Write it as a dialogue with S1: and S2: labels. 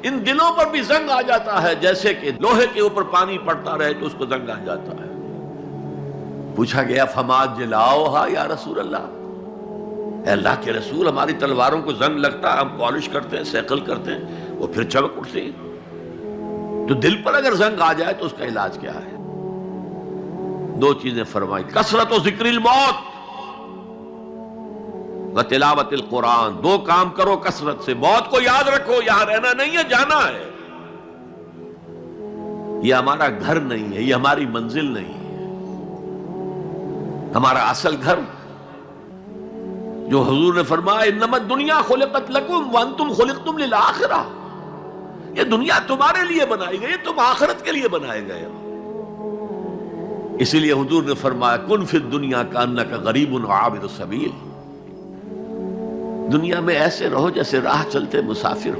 S1: इन दिलों पर भी जंग आ जाता है, जैसे कि लोहे के ऊपर पानी पड़ता रहे तो उसको जंग आ जाता है। पूछा गया फमाद जलाओ हा या रसूल अल्लाह, अल्लाह के रसूल हमारी तलवारों को जंग लगता, हम पॉलिश करते हैं, सैकल करते हैं, वो फिर चमक उठती है। तो दिल पर अगर जंग आ जाए तो उसका इलाज क्या है? दो चीजें फरमाई, कसरत और जिक्रिल मौत व तिलावतिल कुरान। दो काम करो कसरत से, मौत को याद रखो, यहां रहना नहीं है, जाना है। यह हमारा घर नहीं है, यह हमारी मंजिल नहीं है। हमारा असल घर जो हुजूर ने फरमाया इन्नमा दुनिया खुलिकत लकुम व अंतुम खुलिकतुम लिल आखिरा, यह दुनिया तुम्हारे लिए बनाई गई, तुम आखिरत के लिए बनाए गए हो। इसीलिए हुजूर ने फरमाया कुन फिद दुनिया का अन्नका गरीबुन व आबिदुस सबील, दुनिया में ऐसे रहो जैसे राह चलते मुसाफिर हो।